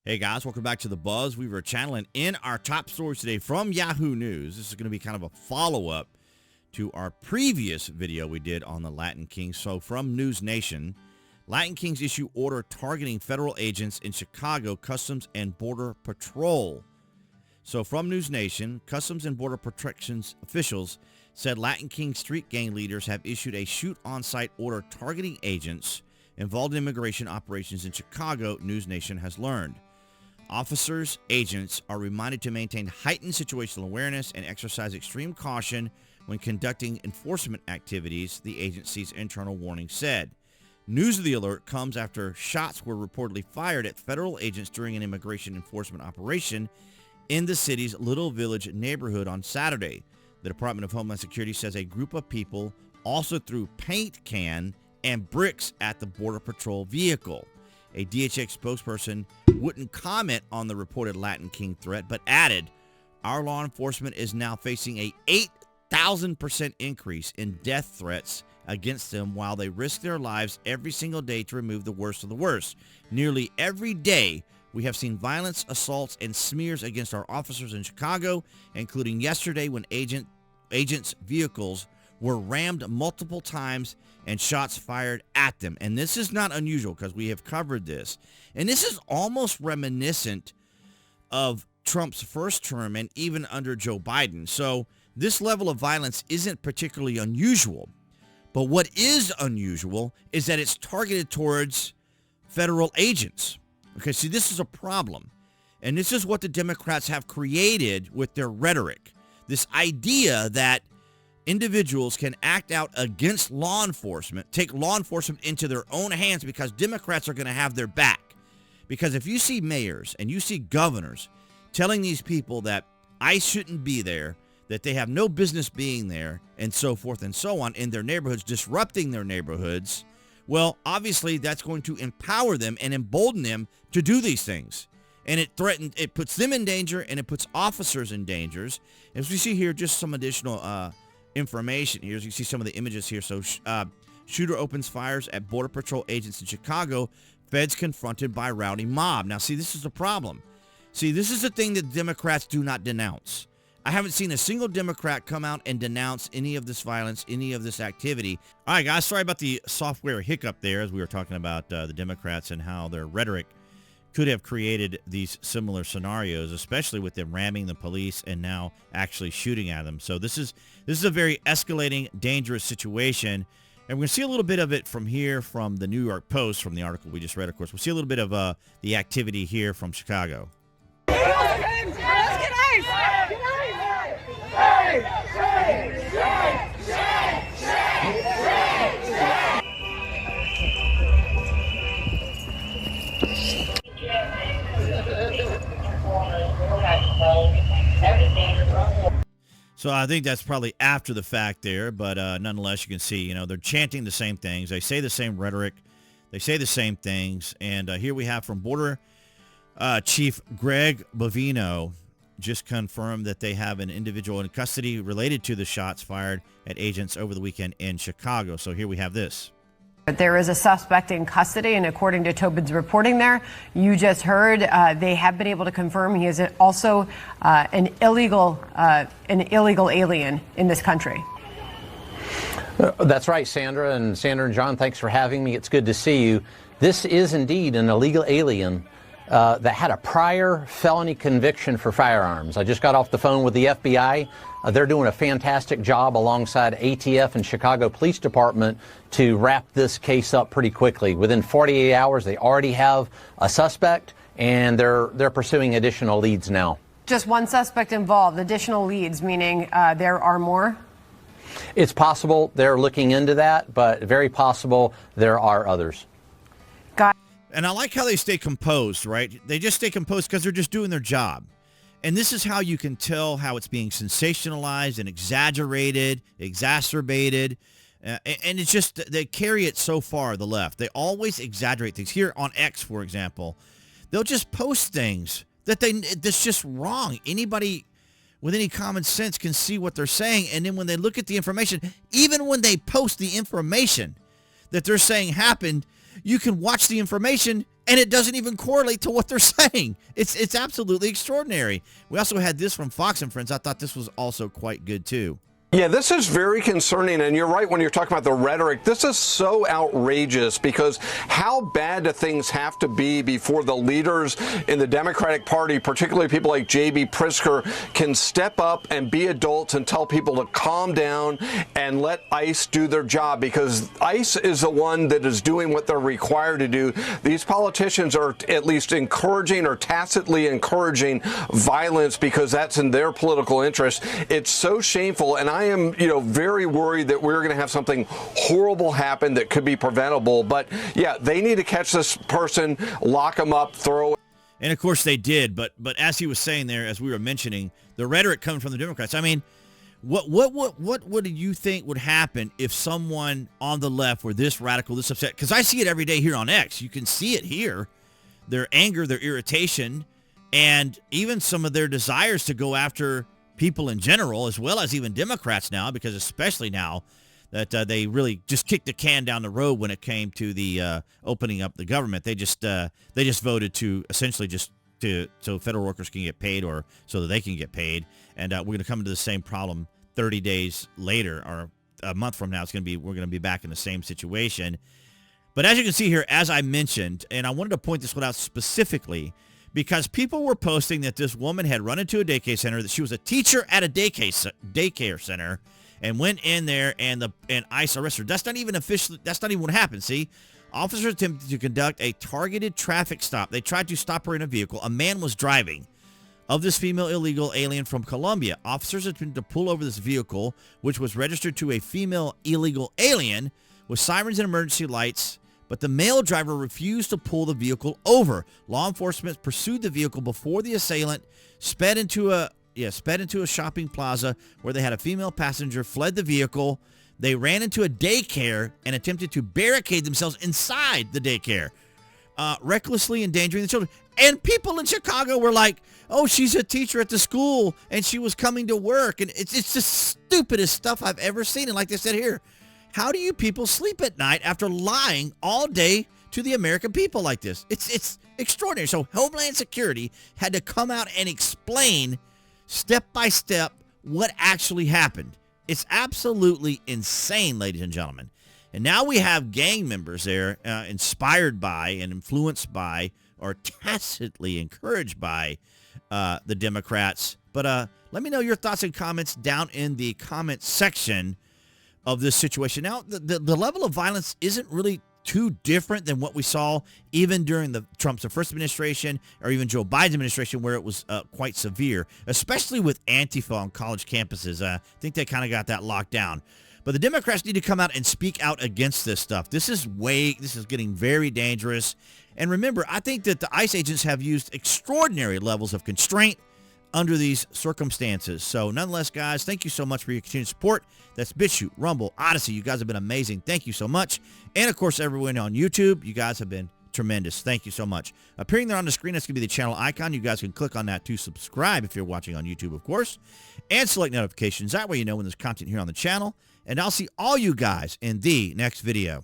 Hey guys, welcome back to the BuzWeaver channel, and in our top stories today from Yahoo News, this is going to be kind of a follow-up to our previous video we did on the Latin Kings. So from News Nation, Latin Kings issue order targeting federal agents in Chicago Customs and Border Patrol. So from News Nation, Customs and Border Protections officials said Latin King street gang leaders have issued a shoot-on-site order targeting agents involved in immigration operations in Chicago, News Nation has learned. Officers, agents are reminded to maintain heightened situational awareness and exercise extreme caution when conducting enforcement activities, the agency's internal warning said. News of the alert comes after shots were reportedly fired at federal agents during an immigration enforcement operation in the city's Little Village neighborhood on Saturday. The Department of Homeland Security says a group of people also threw paint can and bricks at the Border Patrol vehicle. A DHS spokesperson wouldn't comment on the reported Latin King threat, but added, "Our law enforcement is now facing a 8,000% increase in death threats against them while they risk their lives every single day to remove the worst of the worst. Nearly every day, we have seen violence, assaults, and smears against our officers in Chicago, including yesterday when agents' vehicles were rammed multiple times and shots fired at them." And this is not unusual because we have covered this. And this is almost reminiscent of Trump's first term and even under Joe Biden. So this level of violence isn't particularly unusual. But what is unusual is that it's targeted towards federal agents. Okay, see, this is a problem. And this is what the Democrats have created with their rhetoric. This idea that individuals can act out against law enforcement, take law enforcement into their own hands because Democrats are going to have their back. Because if you see mayors and you see governors telling these people that ICE shouldn't be there, that they have no business being there, and so forth and so on in their neighborhoods, disrupting their neighborhoods, well, obviously that's going to empower them and embolden them to do these things. And it puts them in danger, and it puts officers in danger. As we see here, just some additional information here. As you see some of the images here. So shooter opens fires at Border Patrol agents in Chicago. Feds confronted by rowdy mob. Now, see, this is the problem. See, this is the thing that Democrats do not denounce. I haven't seen a single Democrat come out and denounce any of this violence, any of this activity. All right, guys, sorry about the software hiccup there as we were talking about the Democrats and how their rhetoric could have created these similar scenarios, especially with them ramming the police and now actually shooting at them. So this is a very escalating, dangerous situation. And we're going to see a little bit of it from here from the New York Post, from the article we just read, of course. We'll see a little bit of the activity here from Chicago. So I think that's probably after the fact there, but nonetheless, you can see, you know, they're chanting the same things. They say the same rhetoric. They say the same things. And here we have from Border Chief Greg Bovino just confirmed that they have an individual in custody related to the shots fired at agents over the weekend in Chicago. So here we have this. There is a suspect in custody, and according to Tobin's reporting there, you just heard, they have been able to confirm he is also an illegal alien in this country. That's right, Sandra. And Sandra and John, thanks for having me. It's good to see you. This is indeed an illegal alien that had a prior felony conviction for firearms. I just got off the phone with the FBI. They're doing a fantastic job alongside ATF and Chicago Police Department to wrap this case up pretty quickly. Within 48 hours, they already have a suspect, and they're pursuing additional leads now. Just one suspect involved, additional leads, meaning there are more? It's possible they're looking into that, but very possible there are others. And I like how they stay composed, right? They just stay composed because they're just doing their job. And this is how you can tell how it's being sensationalized and exaggerated, exacerbated. And it's just, they carry it so far, the left. They always exaggerate things. Here on X, for example, they'll just post things that's just wrong. Anybody with any common sense can see what they're saying. And then when they look at the information, even when they post the information that they're saying happened, you can watch the information And it doesn't even correlate to what they're saying. It's absolutely extraordinary. We also had this from Fox and Friends. I thought this was also quite good, too. Yeah, this is very concerning, and you're right when you're talking about the rhetoric. This is so outrageous because how bad do things have to be before the leaders in the Democratic Party, particularly people like J.B. Pritzker, can step up and be adults and tell people to calm down and let ICE do their job, because ICE is the one that is doing what they're required to do. These politicians are at least encouraging or tacitly encouraging violence because that's in their political interest. It's so shameful, and I am, very worried that we're going to have something horrible happen that could be preventable. But yeah, they need to catch this person, lock them up, throw. And of course they did. But as he was saying there, as we were mentioning, the rhetoric coming from the Democrats. I mean, what do you think would happen if someone on the left were this radical, this upset? Because I see it every day here on X. You can see it here. Their anger, their irritation, and even some of their desires to go after people in general, as well as even Democrats now, because especially now that they really just kicked the can down the road when it came to the opening up the government. They just voted to essentially so federal workers can get paid, or so that they can get paid. And we're going to come into the same problem 30 days later, or a month from now. We're going to be back in the same situation. But as you can see here, as I mentioned, and I wanted to point this one out specifically, because people were posting that this woman had run into a daycare center, that she was a teacher at a daycare center, and went in there and ICE arrested her. That's not even officially. That's not even what happened. See, officers attempted to conduct a targeted traffic stop. They tried to stop her in a vehicle. A man was driving of this female illegal alien from Colombia. Officers attempted to pull over this vehicle, which was registered to a female illegal alien with sirens and emergency lights. But the male driver refused to pull the vehicle over. Law enforcement pursued the vehicle before the assailant sped into a shopping plaza where they had a female passenger, fled the vehicle. They ran into a daycare and attempted to barricade themselves inside the daycare, recklessly endangering the children. And people in Chicago were like, oh, she's a teacher at the school and she was coming to work. And it's the stupidest stuff I've ever seen. And like they said here, how do you people sleep at night after lying all day to the American people like this? It's extraordinary. So Homeland Security had to come out and explain step by step what actually happened. It's absolutely insane, ladies and gentlemen. And now we have gang members there inspired by and influenced by, or tacitly encouraged by the Democrats. But let me know your thoughts and comments down in the comment section of this situation. Now, the level of violence isn't really too different than what we saw even during the Trump's first administration, or even Joe Biden's administration, where it was quite severe, especially with Antifa on college campuses. I think they kind of got that locked down. But the Democrats need to come out and speak out against this stuff. This is getting very dangerous. And remember, I think that the ICE agents have used extraordinary levels of constraint under these circumstances. So nonetheless, guys, thank you so much for your continued support. That's BitChute, Rumble, Odyssey. You guys have been amazing. Thank you so much. And of course, everyone on YouTube, you guys have been tremendous. Thank you so much. Appearing there on the screen, that's going to be the channel icon. You guys can click on that to subscribe if you're watching on YouTube, of course, and select notifications. That way you know when there's content here on the channel. And I'll see all you guys in the next video.